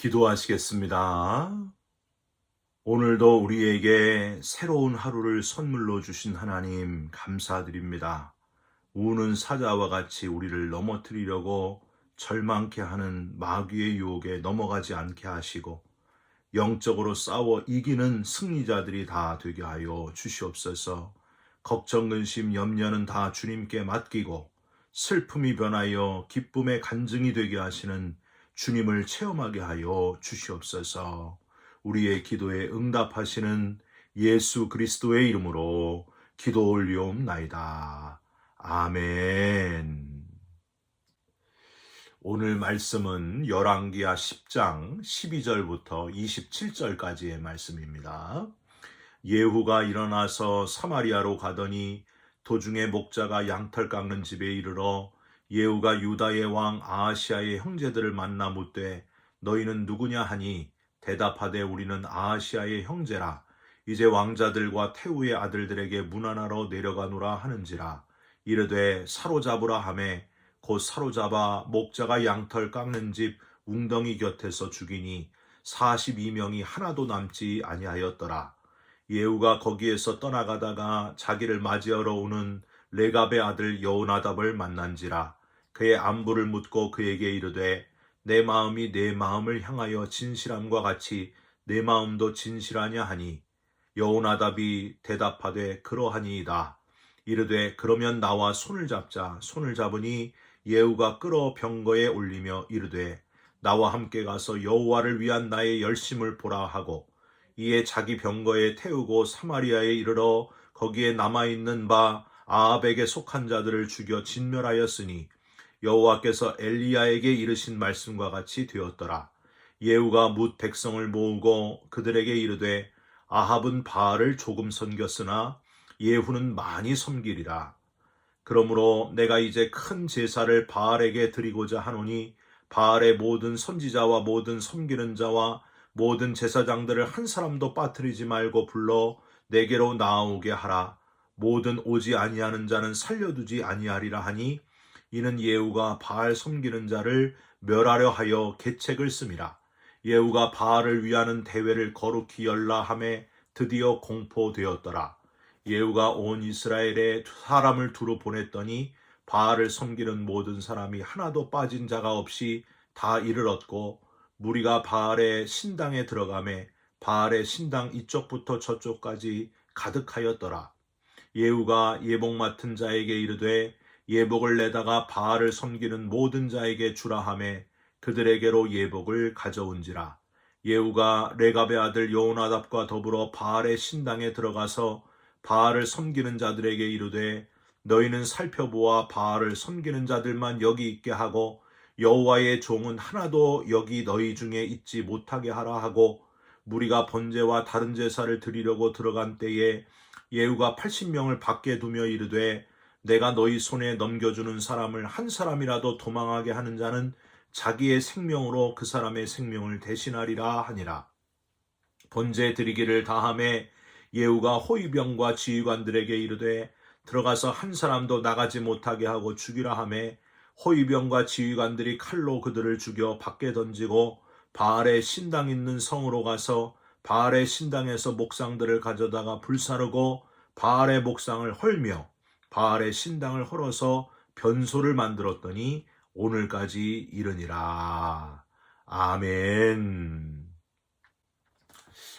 기도하시겠습니다. 오늘도 우리에게 새로운 하루를 선물로 주신 하나님 감사드립니다. 우는 사자와 같이 우리를 넘어뜨리려고 절망케 하는 마귀의 유혹에 넘어가지 않게 하시고 영적으로 싸워 이기는 승리자들이 다 되게 하여 주시옵소서. 걱정, 근심, 염려는 다 주님께 맡기고 슬픔이 변하여 기쁨의 간증이 되게 하시는 주님을 체험하게 하여 주시옵소서. 우리의 기도에 응답하시는 예수 그리스도의 이름으로 기도 올리옵나이다. 아멘. 오늘 말씀은 열왕기하 10장 12절부터 27절까지의 말씀입니다. 예후가 일어나서 사마리아로 가더니 도중에 목자가 양털 깎는 집에 이르러 예후가 유다의 왕 아하시아의 형제들을 만나 묻되 너희는 누구냐 하니 대답하되 우리는 아하시아의 형제라. 이제 왕자들과 태후의 아들들에게 문안하러 내려가노라 하는지라. 이르되 사로잡으라 하매 곧 사로잡아 목자가 양털 깎는 집 웅덩이 곁에서 죽이니 42명이 하나도 남지 아니하였더라. 예후가 거기에서 떠나가다가 자기를 맞이하러 오는 레갑의 아들 여호나답을 만난지라. 그의 안부를 묻고 그에게 이르되 내 마음이 내 마음을 향하여 진실함과 같이 내 마음도 진실하냐 하니 여호나답이 대답하되 그러하니이다. 이르되 그러면 나와 손을 잡자. 손을 잡으니 예후가 끌어 병거에 올리며 이르되 나와 함께 가서 여호와를 위한 나의 열심을 보라 하고 이에 자기 병거에 태우고 사마리아에 이르러 거기에 남아있는 바 아합에게 속한 자들을 죽여 진멸하였으니 여호와께서 엘리야에게 이르신 말씀과 같이 되었더라. 예후가 뭇 백성을 모으고 그들에게 이르되 아합은 바알을 조금 섬겼으나 예후는 많이 섬기리라. 그러므로 내가 이제 큰 제사를 바알에게 드리고자 하노니 바알의 모든 선지자와 모든 섬기는 자와 모든 제사장들을 한 사람도 빠뜨리지 말고 불러 내게로 나아오게 하라. 모든 오지 아니하는 자는 살려두지 아니하리라 하니 이는 예후가 바알 섬기는 자를 멸하려 하여 계책을 씀이라. 예후가 바알을 위하는 대회를 거룩히 열라 하매 드디어 공포되었더라. 예후가 온 이스라엘에 사람을 두루 보냈더니 바알을 섬기는 모든 사람이 하나도 빠진 자가 없이 다 이를 얻고 무리가 바알의 신당에 들어가매 바알의 신당 이쪽부터 저쪽까지 가득하였더라. 예후가 예복 맡은 자에게 이르되 예복을 내다가 바알을 섬기는 모든 자에게 주라 하매 그들에게로 예복을 가져온지라. 예후가 레갑의 아들 여호나답과 더불어 바알의 신당에 들어가서 바알을 섬기는 자들에게 이르되 너희는 살펴보아 바알을 섬기는 자들만 여기 있게 하고 여호와의 종은 하나도 여기 너희 중에 있지 못하게 하라 하고 무리가 번제와 다른 제사를 드리려고 들어간 때에 예후가 80명을 밖에 두며 이르되 내가 너희 손에 넘겨주는 사람을 한 사람이라도 도망하게 하는 자는 자기의 생명으로 그 사람의 생명을 대신하리라 하니라. 번제 드리기를 다함에 예후가 호위병과 지휘관들에게 이르되 들어가서 한 사람도 나가지 못하게 하고 죽이라 하매 호위병과 지휘관들이 칼로 그들을 죽여 밖에 던지고 바알의 신당 있는 성으로 가서 바알의 신당에서 목상들을 가져다가 불사르고 바알의 목상을 헐며 바알의 신당을 헐어서 변소를 만들었더니 오늘까지 이르니라. 아멘.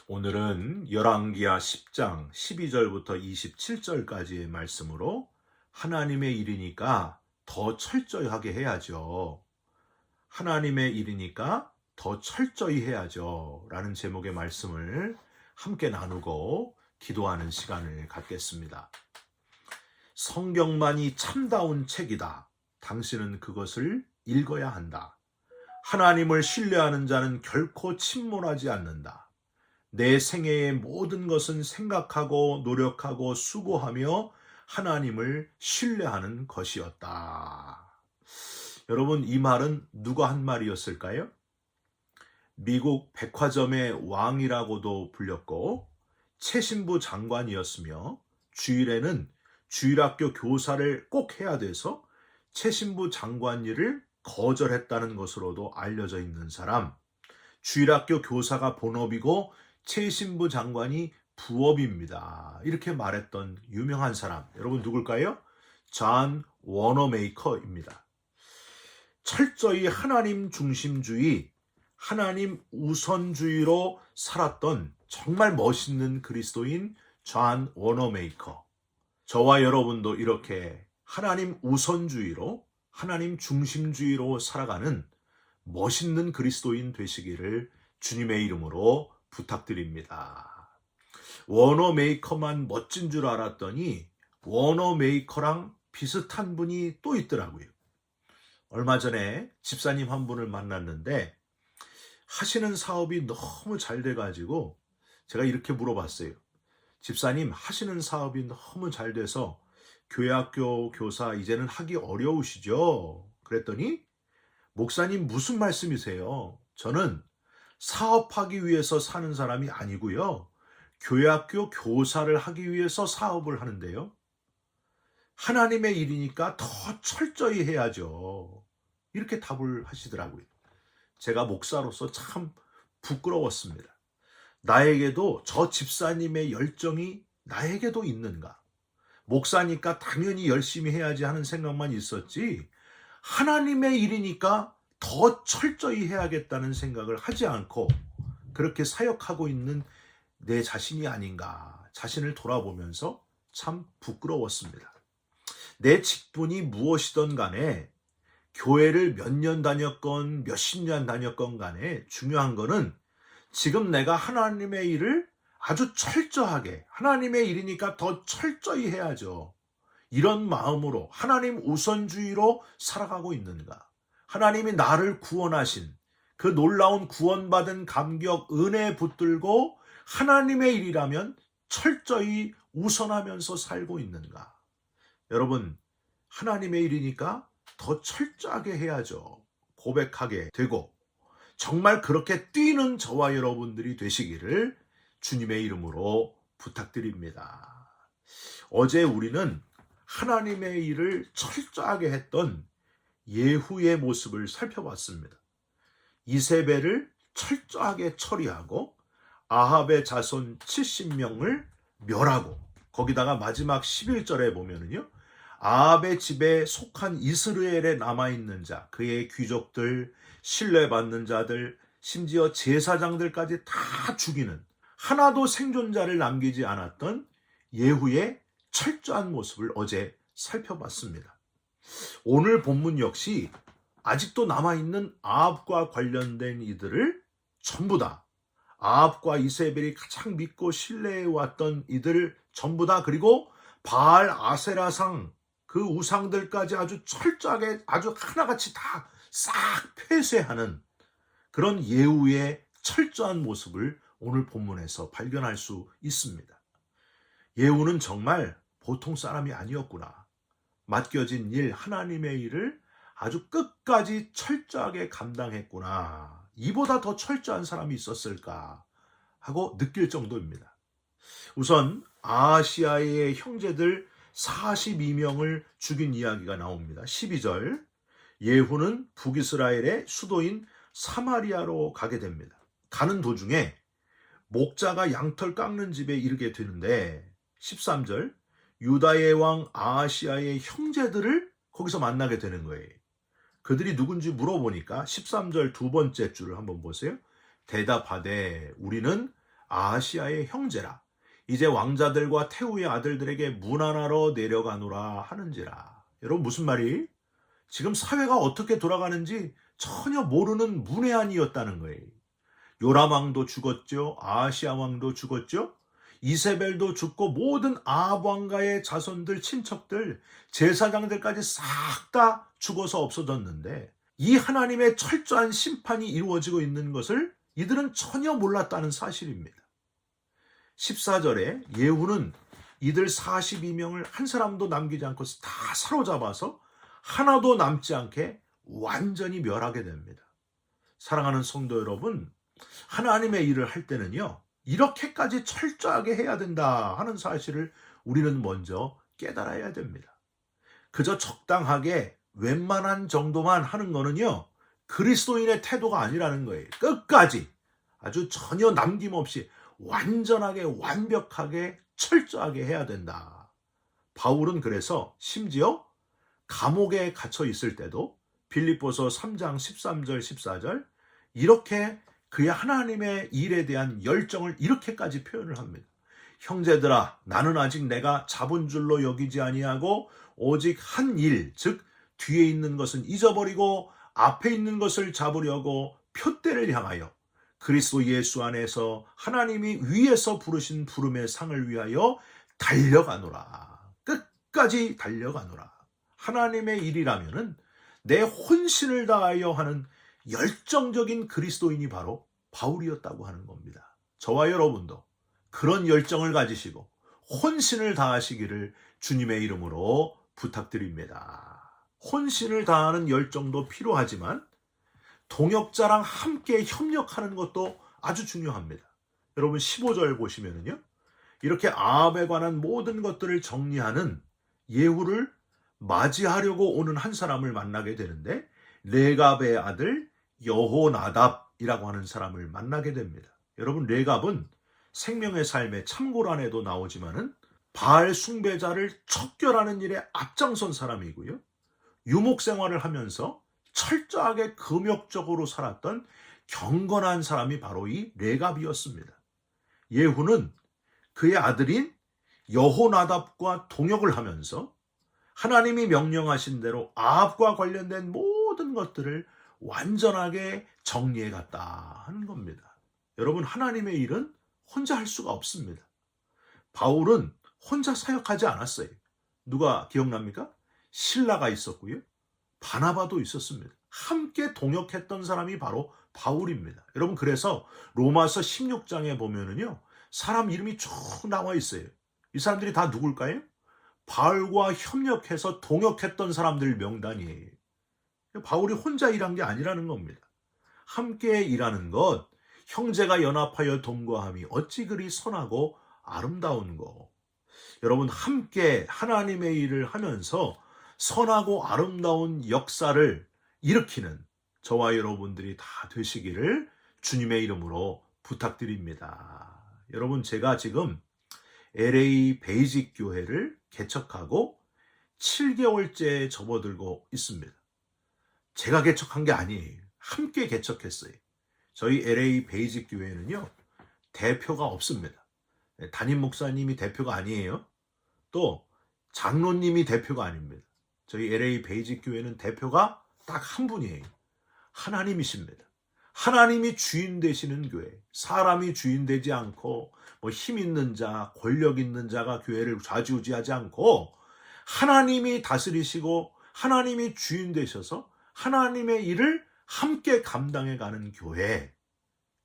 오늘은 열왕기하 10장 12절부터 27절까지의 말씀으로 하나님의 일이니까 더 철저히 하게 해야죠. 하나님의 일이니까 더 철저히 해야죠. 라는 제목의 말씀을 함께 나누고 기도하는 시간을 갖겠습니다. 성경만이 참다운 책이다. 당신은 그것을 읽어야 한다. 하나님을 신뢰하는 자는 결코 침몰하지 않는다. 내 생애의 모든 것은 생각하고 노력하고 수고하며 하나님을 신뢰하는 것이었다. 여러분, 이 말은 누가 한 말이었을까요? 미국 백화점의 왕이라고도 불렸고 최신부 장관이었으며 주일에는 주일학교 교사를 꼭 해야 돼서 최신부 장관 일을 거절했다는 것으로도 알려져 있는 사람, 주일학교 교사가 본업이고 최신부 장관이 부업입니다. 이렇게 말했던 유명한 사람, 여러분 누굴까요? 존 워너메이커입니다. 철저히 하나님 중심주의, 하나님 우선주의로 살았던 정말 멋있는 그리스도인 존 워너메이커. 저와 여러분도 이렇게 하나님 우선주의로, 하나님 중심주의로 살아가는 멋있는 그리스도인 되시기를 주님의 이름으로 부탁드립니다. 워너메이커만 멋진 줄 알았더니 워너메이커랑 비슷한 분이 또 있더라고요. 얼마 전에 집사님 한 분을 만났는데 하시는 사업이 너무 잘 돼가지고 제가 이렇게 물어봤어요. 집사님, 하시는 사업이 너무 잘 돼서 교회학교 교사 이제는 하기 어려우시죠? 그랬더니 목사님 무슨 말씀이세요? 저는 사업하기 위해서 사는 사람이 아니고요. 교회학교 교사를 하기 위해서 사업을 하는데요. 하나님의 일이니까 더 철저히 해야죠. 이렇게 답을 하시더라고요. 제가 목사로서 참 부끄러웠습니다. 나에게도 저 집사님의 열정이 나에게도 있는가? 목사니까 당연히 열심히 해야지 하는 생각만 있었지, 하나님의 일이니까 더 철저히 해야겠다는 생각을 하지 않고 그렇게 사역하고 있는 내 자신이 아닌가, 자신을 돌아보면서 참 부끄러웠습니다. 내 직분이 무엇이든 간에, 교회를 몇 년 다녔건 몇십 년 다녔건 간에 중요한 거는 지금 내가 하나님의 일을 아주 철저하게, 하나님의 일이니까 더 철저히 해야죠, 이런 마음으로 하나님 우선주의로 살아가고 있는가? 하나님이 나를 구원하신 그 놀라운 구원받은 감격, 은혜 붙들고 하나님의 일이라면 철저히 우선하면서 살고 있는가? 여러분, 하나님의 일이니까 더 철저하게 해야죠. 고백하게 되고 정말 그렇게 뛰는 저와 여러분들이 되시기를 주님의 이름으로 부탁드립니다. 어제 우리는 하나님의 일을 철저하게 했던 예후의 모습을 살펴봤습니다. 이세벨을 철저하게 처리하고 아합의 자손 70명을 멸하고, 거기다가 마지막 11절에 보면은요, 아합의 집에 속한 이스라엘에 남아있는 자, 그의 귀족들, 신뢰받는 자들, 심지어 제사장들까지 다 죽이는, 하나도 생존자를 남기지 않았던 예후의 철저한 모습을 어제 살펴봤습니다. 오늘 본문 역시 아직도 남아있는 아합과 관련된 이들을 전부 다, 아합과 이세벨이 가장 믿고 신뢰해왔던 이들 전부 다, 그리고 바알 아세라상 그 우상들까지 아주 철저하게, 아주 하나같이 다 싹 폐쇄하는 그런 예후의 철저한 모습을 오늘 본문에서 발견할 수 있습니다. 예후는 정말 보통 사람이 아니었구나. 맡겨진 일, 하나님의 일을 아주 끝까지 철저하게 감당했구나. 이보다 더 철저한 사람이 있었을까 하고 느낄 정도입니다. 우선 아하시아의 형제들 42명을 죽인 이야기가 나옵니다. 12절, 예후는 북이스라엘의 수도인 사마리아로 가게 됩니다. 가는 도중에 목자가 양털 깎는 집에 이르게 되는데 13절, 유다의 왕 아하시아의 형제들을 거기서 만나게 되는 거예요. 그들이 누군지 물어보니까 13절 두 번째 줄을 한번 보세요. 대답하되 우리는 아하시아의 형제라. 이제 왕자들과 태후의 아들들에게 문안하러 내려가노라 하는지라. 여러분, 무슨 말이? 지금 사회가 어떻게 돌아가는지 전혀 모르는 문외한이었다는 거예요. 요람 왕도 죽었죠. 아하시아 왕도 죽었죠. 이세벨도 죽고 모든 아합 왕가의 자손들, 친척들, 제사장들까지 싹 다 죽어서 없어졌는데 이 하나님의 철저한 심판이 이루어지고 있는 것을 이들은 전혀 몰랐다는 사실입니다. 14절에 예후는 이들 42명을 한 사람도 남기지 않고 다 사로잡아서 하나도 남지 않게 완전히 멸하게 됩니다. 사랑하는 성도 여러분, 하나님의 일을 할 때는요, 이렇게까지 철저하게 해야 된다 하는 사실을 우리는 먼저 깨달아야 됩니다. 그저 적당하게 웬만한 정도만 하는 거는요, 그리스도인의 태도가 아니라는 거예요. 끝까지 아주 전혀 남김없이 완전하게 완벽하게 철저하게 해야 된다. 바울은 그래서 심지어 감옥에 갇혀 있을 때도 빌립보서 3장 13절 14절 이렇게 그의 하나님의 일에 대한 열정을 이렇게까지 표현을 합니다. 형제들아, 나는 아직 내가 잡은 줄로 여기지 아니하고 오직 한 일, 즉 뒤에 있는 것은 잊어버리고 앞에 있는 것을 잡으려고 표대를 향하여 그리스도 예수 안에서 하나님이 위에서 부르신 부름의 상을 위하여 달려가노라. 끝까지 달려가노라. 하나님의 일이라면은 내 혼신을 다하여 하는 열정적인 그리스도인이 바로 바울이었다고 하는 겁니다. 저와 여러분도 그런 열정을 가지시고 혼신을 다하시기를 주님의 이름으로 부탁드립니다. 혼신을 다하는 열정도 필요하지만 동역자랑 함께 협력하는 것도 아주 중요합니다. 여러분 15절 보시면은요. 이렇게 아합에 관한 모든 것들을 정리하는 예후를 맞이하려고 오는 한 사람을 만나게 되는데 레갑의 아들 여호나답이라고 하는 사람을 만나게 됩니다. 여러분 레갑은 생명의 삶의 참고란에도 나오지만은 바알 숭배자를 척결하는 일에 앞장선 사람이고요. 유목 생활을 하면서 철저하게 금욕적으로 살았던 경건한 사람이 바로 이 레갑이었습니다. 예후는 그의 아들인 여호나답과 동역을 하면서 하나님이 명령하신 대로 아합과 관련된 모든 것들을 완전하게 정리해 갔다 하는 겁니다. 여러분 하나님의 일은 혼자 할 수가 없습니다. 바울은 혼자 사역하지 않았어요. 누가 기억납니까? 실라가 있었고요. 바나바도 있었습니다. 함께 동역했던 사람이 바로 바울입니다. 여러분 그래서 로마서 16장에 보면은요. 사람 이름이 쭉 나와 있어요. 이 사람들이 다 누굴까요? 바울과 협력해서 동역했던 사람들 명단이에요. 바울이 혼자 일한 게 아니라는 겁니다. 함께 일하는 것, 형제가 연합하여 동거함이 어찌 그리 선하고 아름다운 거. 여러분 함께 하나님의 일을 하면서 선하고 아름다운 역사를 일으키는 저와 여러분들이 다 되시기를 주님의 이름으로 부탁드립니다. 여러분 제가 지금 LA 베이직 교회를 개척하고 7개월째 접어들고 있습니다. 제가 개척한 게 아니에요. 함께 개척했어요. 저희 LA 베이직 교회는요. 대표가 없습니다. 담임 목사님이 대표가 아니에요. 또 장로님이 대표가 아닙니다. 저희 LA 베이직 교회는 대표가 딱 한 분이에요. 하나님이십니다. 하나님이 주인 되시는 교회. 사람이 주인 되지 않고 힘 있는 자, 권력 있는 자가 교회를 좌지우지하지 않고 하나님이 다스리시고 하나님이 주인 되셔서 하나님의 일을 함께 감당해가는 교회.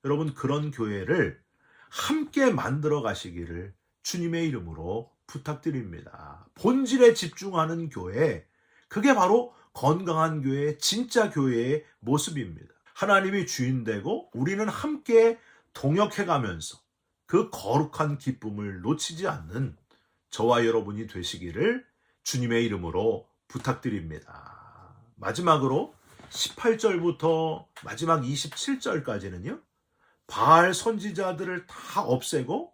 여러분 그런 교회를 함께 만들어 가시기를 주님의 이름으로 부탁드립니다. 본질에 집중하는 교회, 그게 바로 건강한 교회, 진짜 교회의 모습입니다. 하나님이 주인 되고 우리는 함께 동역해가면서 그 거룩한 기쁨을 놓치지 않는 저와 여러분이 되시기를 주님의 이름으로 부탁드립니다. 마지막으로 18절부터 마지막 27절까지는요. 바알 선지자들을 다 없애고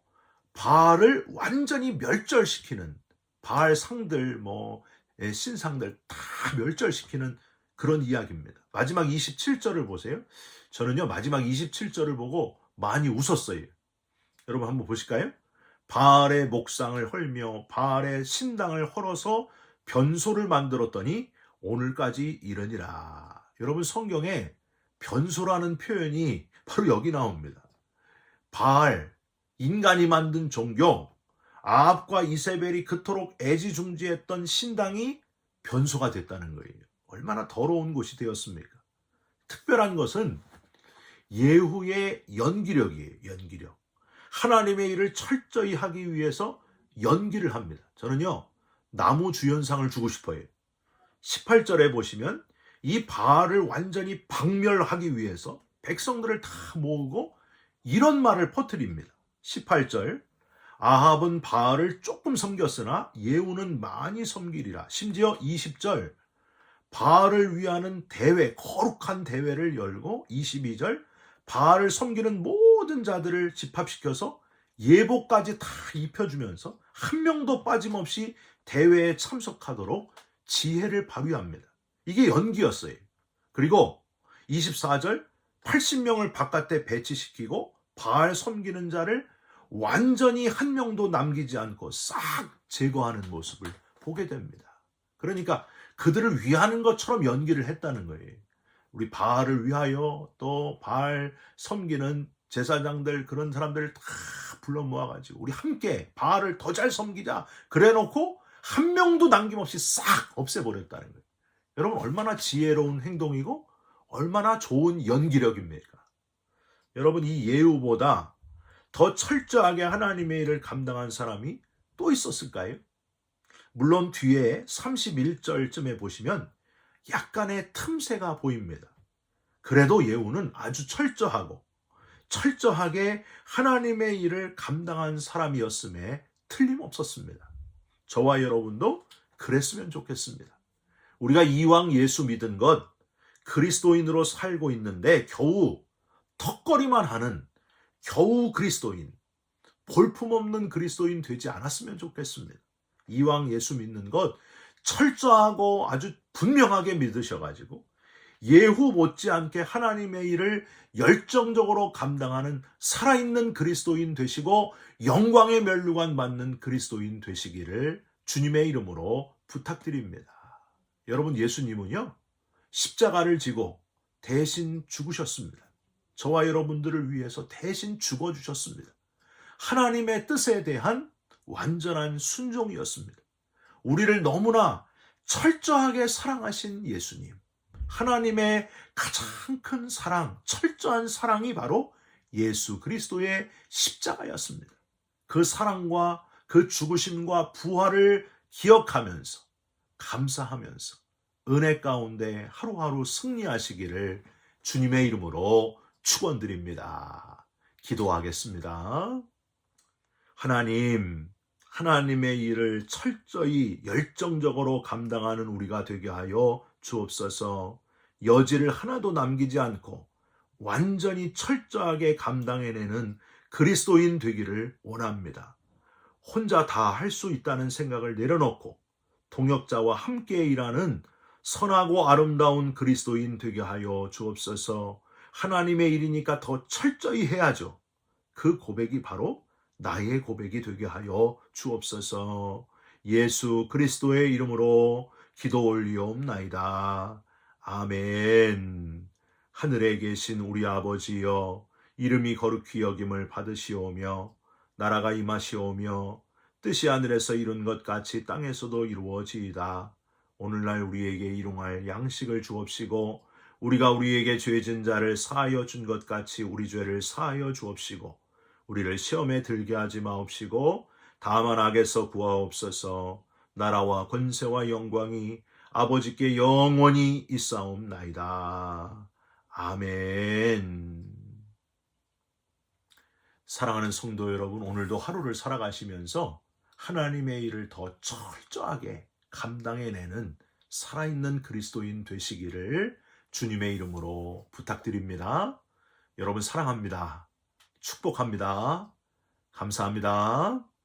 바알을 완전히 멸절시키는 바알 상들 신상들 다 멸절시키는 그런 이야기입니다. 마지막 27절을 보세요. 저는요 마지막 27절을 보고 많이 웃었어요. 여러분 한번 보실까요? 바알의 목상을 헐며 바알의 신당을 헐어서 변소를 만들었더니 오늘까지 이르니라. 여러분 성경에 변소라는 표현이 바로 여기 나옵니다. 바알, 인간이 만든 종교, 아합과 이세벨이 그토록 애지중지했던 신당이 변소가 됐다는 거예요. 얼마나 더러운 곳이 되었습니까? 특별한 것은 예후의 연기력이에요. 연기력. 하나님의 일을 철저히 하기 위해서 연기를 합니다. 저는요 나무 주연상을 주고 싶어요. 18절에 보시면 이 바알을 완전히 박멸하기 위해서 백성들을 다 모으고 이런 말을 퍼뜨립니다. 18절 아합은 바알을 조금 섬겼으나 예후는 많이 섬기리라. 심지어 20절 바알을 위하는 대회, 거룩한 대회를 열고 22절 바알을 섬기는 모든 자들을 집합시켜서 예복까지 다 입혀주면서 한 명도 빠짐없이 대회에 참석하도록 지혜를 발휘합니다. 이게 연기였어요. 그리고 24절 80명을 바깥에 배치시키고 바알 섬기는 자를 완전히 한 명도 남기지 않고 싹 제거하는 모습을 보게 됩니다. 그러니까 그들을 위하는 것처럼 연기를 했다는 거예요. 우리 바알을 위하여 또 바알 섬기는 제사장들 그런 사람들을 다 불러 모아가지고 우리 함께 바알을 더 잘 섬기자 그래놓고 한 명도 남김없이 싹 없애버렸다는 거예요. 여러분 얼마나 지혜로운 행동이고 얼마나 좋은 연기력입니까? 여러분 이 예후보다 더 철저하게 하나님의 일을 감당한 사람이 또 있었을까요? 물론 뒤에 31절쯤에 보시면 약간의 틈새가 보입니다. 그래도 예후는 아주 철저하게 하나님의 일을 감당한 사람이었음에 틀림없었습니다. 저와 여러분도 그랬으면 좋겠습니다. 우리가 이왕 예수 믿은 것 그리스도인으로 살고 있는데 겨우 턱걸이만 하는 겨우 그리스도인, 볼품없는 그리스도인 되지 않았으면 좋겠습니다. 이왕 예수 믿는 것 철저하고 아주 분명하게 믿으셔가지고 예후 못지않게 하나님의 일을 열정적으로 감당하는 살아있는 그리스도인 되시고 영광의 면류관 받는 그리스도인 되시기를 주님의 이름으로 부탁드립니다. 여러분 예수님은요 십자가를 지고 대신 죽으셨습니다. 저와 여러분들을 위해서 대신 죽어주셨습니다. 하나님의 뜻에 대한 완전한 순종이었습니다. 우리를 너무나 철저하게 사랑하신 예수님, 하나님의 가장 큰 사랑, 철저한 사랑이 바로 예수 그리스도의 십자가였습니다. 그 사랑과 그 죽으심과 부활을 기억하면서 감사하면서 은혜 가운데 하루하루 승리하시기를 주님의 이름으로 축원드립니다. 기도하겠습니다. 하나님, 하나님의 일을 철저히 열정적으로 감당하는 우리가 되게 하여 주옵소서. 여지를 하나도 남기지 않고 완전히 철저하게 감당해내는 그리스도인 되기를 원합니다. 혼자 다 할 수 있다는 생각을 내려놓고 동역자와 함께 일하는 선하고 아름다운 그리스도인 되게 하여 주옵소서. 하나님의 일이니까 더 철저히 해야죠. 그 고백이 바로 나의 고백이 되게 하여 주옵소서. 예수 그리스도의 이름으로 기도 올리옵나이다. 아멘. 하늘에 계신 우리 아버지여, 이름이 거룩히 여김을 받으시오며 나라가 임하시오며 뜻이 하늘에서 이룬 것 같이 땅에서도 이루어지이다. 오늘날 우리에게 일용할 양식을 주옵시고 우리가 우리에게 죄진 자를 사하여 준 것 같이 우리 죄를 사하여 주옵시고 우리를 시험에 들게 하지 마옵시고 다만 악에서 구하옵소서. 나라와 권세와 영광이 아버지께 영원히 있사옵나이다. 아멘. 사랑하는 성도 여러분, 오늘도 하루를 살아가시면서 하나님의 일을 더 철저하게 감당해내는 살아있는 그리스도인 되시기를 주님의 이름으로 부탁드립니다. 여러분 사랑합니다. 축복합니다. 감사합니다.